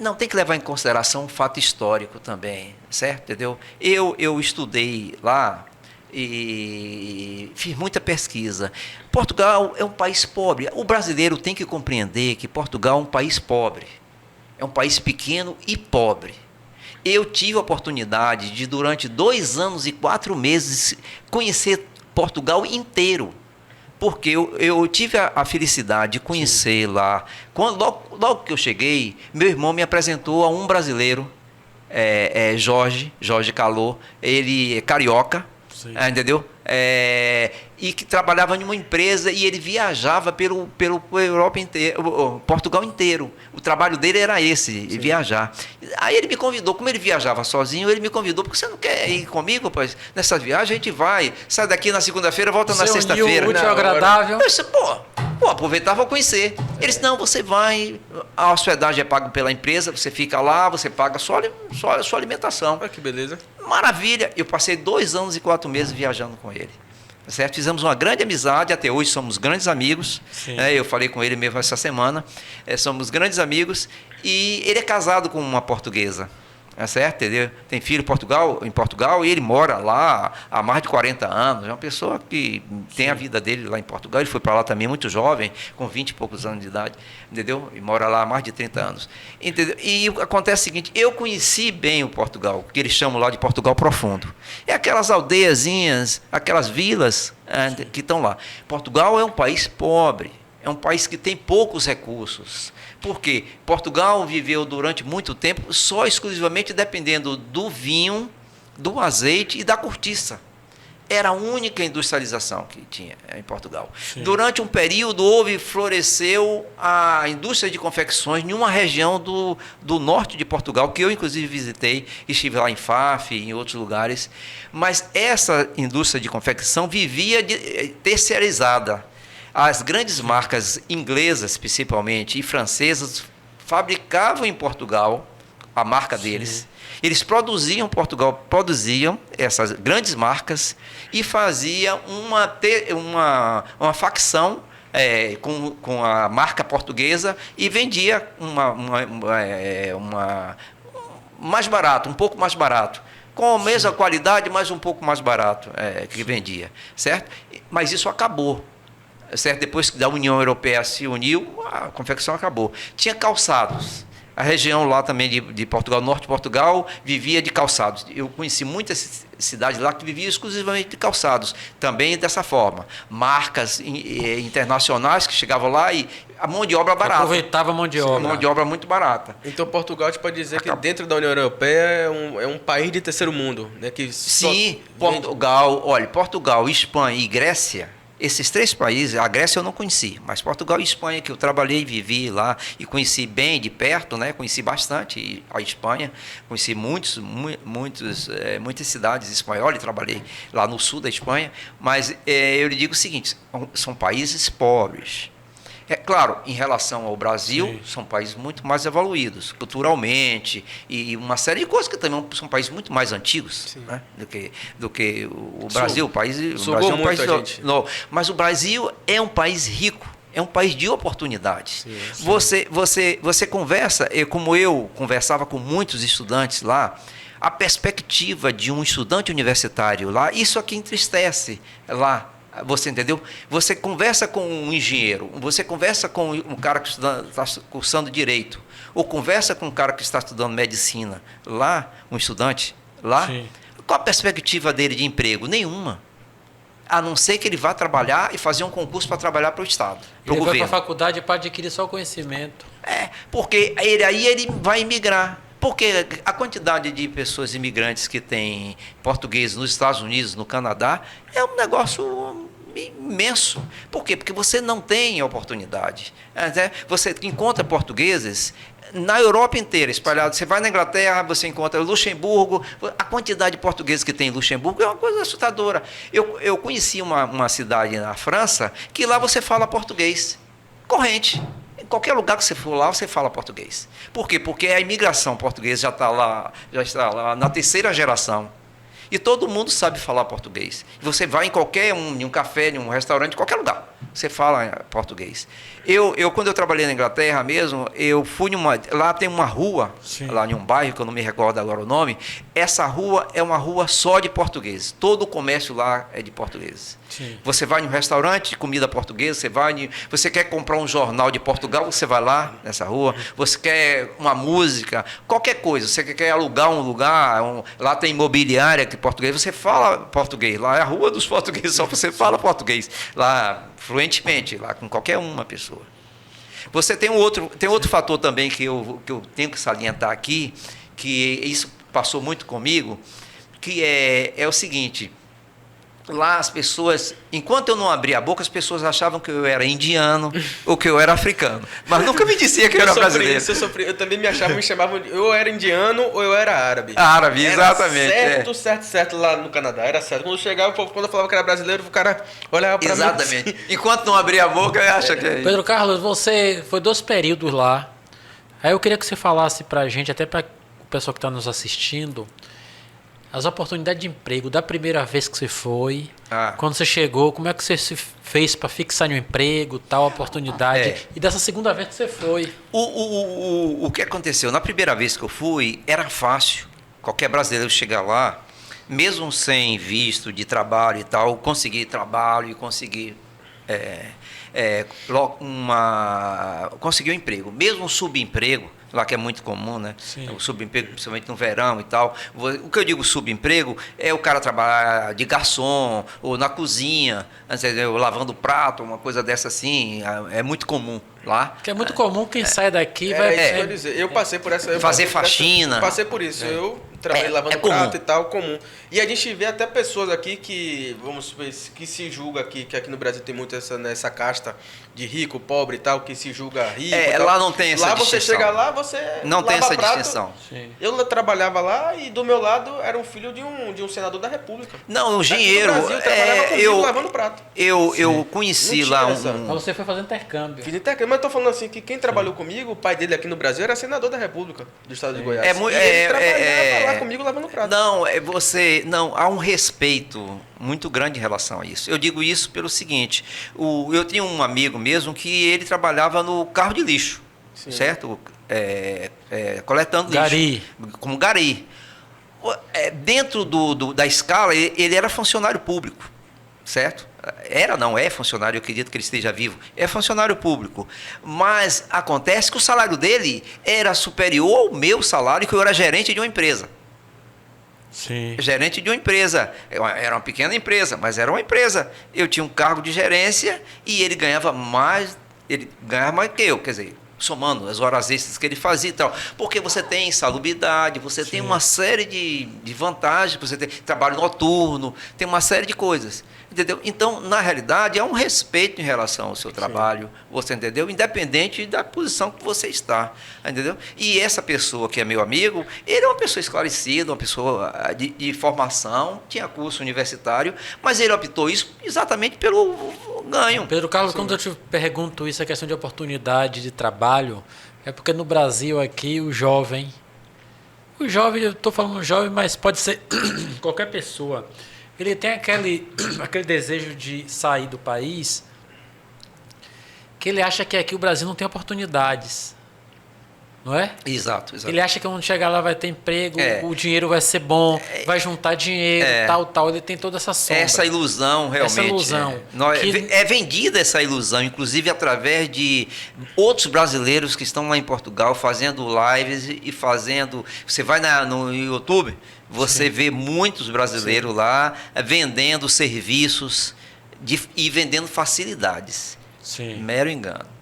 Não, tem que levar em consideração um fato histórico também, certo? Entendeu? Eu estudei lá e fiz muita pesquisa. Portugal é um país pobre. O brasileiro tem que compreender que Portugal é um país pobre. É um país pequeno e pobre. Eu tive a oportunidade de, durante 2 anos e 4 meses, conhecer Portugal inteiro. Porque eu tive a felicidade de conhecer lá. Logo que eu cheguei, meu irmão me apresentou a um brasileiro, Jorge Calô. Ele é carioca, entendeu? E que trabalhava em uma empresa e ele viajava pelo Europa inteiro, Portugal inteiro. O trabalho dele era esse, viajar. Aí ele me convidou, como ele viajava sozinho, ele me convidou, porque você não quer ir comigo, pois? Nessa viagem a gente vai, sai daqui na segunda-feira, volta na sexta-feira. Útil, agradável. Eu disse, pô, aproveitar, vou conhecer. Ele disse, não, você vai, a hospedagem é paga pela empresa, você fica lá, você paga só a sua alimentação. Olha que beleza. Maravilha. Eu passei 2 anos e 4 meses viajando com ele. Certo? Fizemos uma grande amizade, até hoje somos grandes amigos. Eu falei com ele mesmo essa semana. Somos grandes amigos. E ele é casado com uma portuguesa. Certo? Entendeu? Tem filho em Portugal e ele mora lá há mais de 40 anos. É uma pessoa que tem a vida dele lá em Portugal. Ele foi para lá também muito jovem, com 20 e poucos anos de idade, entendeu? E mora lá há mais de 30 anos. Entendeu? E acontece o seguinte, eu conheci bem o Portugal, que eles chamam lá de Portugal profundo. É aquelas aldeiazinhas, aquelas vilas que estão lá. Portugal é um país pobre, é um país que tem poucos recursos. Por quê? Portugal viveu durante muito tempo só exclusivamente dependendo do vinho, do azeite e da cortiça. Era a única industrialização que tinha em Portugal. Sim. Durante um período floresceu a indústria de confecções em uma região do norte de Portugal, que eu inclusive visitei, estive lá em Faf e em outros lugares. Mas essa indústria de confecção vivia terceirizada. As grandes marcas inglesas, principalmente, e francesas, fabricavam em Portugal a marca deles. Eles produziam, Portugal produziam essas grandes marcas e fazia uma facção com a marca portuguesa e vendia mais barato, um pouco mais barato. Com a mesma qualidade, mas um pouco mais barato que vendia, certo? Mas isso acabou. Certo? Depois que a União Europeia se uniu, a confecção acabou. Tinha calçados. A região lá também de Portugal, norte de Portugal, vivia de calçados. Eu conheci muitas cidades lá que viviam exclusivamente de calçados. Também dessa forma. Marcas internacionais que chegavam lá e a mão de obra barata. Aproveitava a mão de obra. Mão de obra muito barata. Então Portugal, a gente pode dizer que dentro da União Europeia é um país de terceiro mundo, né? Que sim, Portugal, Espanha e Grécia. Esses 3 países, a Grécia eu não conheci, mas Portugal e Espanha, que eu trabalhei e vivi lá e conheci bem de perto, né? Conheci bastante a Espanha, conheci muitas cidades espanholas, trabalhei lá no sul da Espanha, mas eu lhe digo o seguinte, são países pobres. É claro, em relação ao Brasil, sim, são países muito mais evoluídos, culturalmente, e uma série de coisas que também são países muito mais antigos, né, do que o Brasil. O Brasil é um país novo. Mas o Brasil é um país rico, é um país de oportunidades. Sim, sim. Você conversa, como eu conversava com muitos estudantes lá, a perspectiva de um estudante universitário lá, isso aqui entristece lá. Você entendeu? Você conversa com um engenheiro, você conversa com um cara que está cursando direito, ou conversa com um cara que está estudando medicina, lá, um estudante, lá, sim, qual a perspectiva dele de emprego? Nenhuma. A não ser que ele vá trabalhar e fazer um concurso para trabalhar para o Estado, para o governo. Ele vai para a faculdade para adquirir só o conhecimento. Porque aí ele vai emigrar. Porque a quantidade de pessoas imigrantes que tem português nos Estados Unidos, no Canadá, é um negócio imenso. Por quê? Porque você não tem oportunidade. Você encontra portugueses na Europa inteira, espalhados. Você vai na Inglaterra, você encontra Luxemburgo. A quantidade de portugueses que tem em Luxemburgo é uma coisa assustadora. Eu conheci uma cidade na França que lá você fala português corrente. Em qualquer lugar que você for lá, você fala português. Por quê? Porque a imigração portuguesa já está lá na 3ª geração. E todo mundo sabe falar português. Você vai em um café, em um restaurante, em qualquer lugar, você fala português. Quando eu trabalhei na Inglaterra mesmo, eu fui lá tem uma rua, Sim. lá em um bairro, que eu não me recordo agora o nome, essa rua é uma rua só de portugueses. Todo o comércio lá é de portugueses. Sim. Você vai em um restaurante de comida portuguesa, você quer comprar um jornal de Portugal, você vai lá nessa rua. Você quer uma música, qualquer coisa. Você quer alugar um lugar, lá tem imobiliária de português, você fala português. Lá é a rua dos portugueses, só você fala português. Lá, fluentemente, lá com qualquer uma pessoa. Você tem outro fator também que eu tenho que salientar aqui, que isso passou muito comigo, que é o seguinte: lá as pessoas, enquanto eu não abria a boca, as pessoas achavam que eu era indiano ou que eu era africano, mas nunca me dizia que eu era brasileiro. Eu também me chamavam, eu era indiano ou eu era árabe. Árabe, era exatamente. Certo lá no Canadá, era certo. Quando eu chegava, quando eu falava que era brasileiro, o cara olhava pra mim. Exatamente. Enquanto não abria a boca, acha que é isso. Pedro Carlos, você foi 2 períodos lá. Aí eu queria que você falasse pra gente, até para o pessoal que está nos assistindo, as oportunidades de emprego da primeira vez que você foi, quando você chegou, como é que você se fez para fixar um emprego, tal oportunidade, e dessa segunda vez que você foi? O que aconteceu? Na primeira vez que eu fui, era fácil. Qualquer brasileiro chegar lá, mesmo sem visto de trabalho e tal, conseguir trabalho e conseguir conseguir um emprego. Mesmo um subemprego, lá que é muito comum, né? Sim. O subemprego, principalmente no verão e tal. O que eu digo subemprego é o cara trabalhar de garçom ou na cozinha, entendeu? Lavando prato, uma coisa dessa assim, é muito comum lá. Que é muito comum quem sai daqui Eu passei por essa... Fazer faxina. Passei por isso. Eu trabalhei lavando prato e tal, comum. E a gente vê até pessoas aqui que, vamos supor, que se julga aqui, que aqui no Brasil tem muito essa casta de rico, pobre e tal, que se julga rico. Lá não tem essa distinção. Lá você chega lá, você não tem essa prato. distinção. Sim. Eu trabalhava lá e do meu lado era um filho de um senador da República. Não, o engenheiro... Aqui no Brasil, trabalhava comigo lavando prato. Eu conheci lá Mas você foi fazer intercâmbio. Fiz intercâmbio, mas eu tô falando assim que quem trabalhou comigo, o pai dele aqui no Brasil era senador da República do estado de Goiás. E ele trabalhava lá comigo lavando prato. Não, há um respeito muito grande em relação a isso. Eu digo isso pelo seguinte: eu tinha um amigo mesmo que ele trabalhava no carro de lixo, certo? Coletando Gari. lixo. Como gari. Dentro da escala, ele era funcionário público, certo? É funcionário, eu acredito que ele esteja vivo. É funcionário público. Mas acontece que o salário dele era superior ao meu salário, que eu era gerente de uma empresa. Sim. Gerente de uma empresa. Era uma pequena empresa, mas era uma empresa. Eu tinha um cargo de gerência e ele ganhava mais que eu, quer dizer, somando as horas extras que ele fazia e tal. Porque você tem salubridade, você tem uma série de vantagens, você tem trabalho noturno, tem uma série de coisas. Entendeu? Então, na realidade, há um respeito em relação ao seu trabalho, você entendeu? Independente da posição que você está, entendeu? E essa pessoa que é meu amigo, ele é uma pessoa esclarecida, uma pessoa de formação, tinha curso universitário, mas ele optou isso exatamente pelo ganho. Pedro Carlos, quando eu te pergunto isso, a questão de oportunidade de trabalho, é porque no Brasil aqui o jovem, eu estou falando jovem, mas pode ser qualquer pessoa, ele tem aquele desejo de sair do país, que ele acha que aqui o Brasil não tem oportunidades, não é? Exato. Ele acha que quando chegar lá vai ter emprego, o dinheiro vai ser bom, vai juntar dinheiro, tal. Ele tem toda essa sombra. Essa ilusão, realmente. Essa ilusão. É vendida essa ilusão, inclusive através de outros brasileiros que estão lá em Portugal fazendo lives e fazendo... Você vai no YouTube, você vê muitos brasileiros lá vendendo serviços e vendendo facilidades. Sim. Mero engano.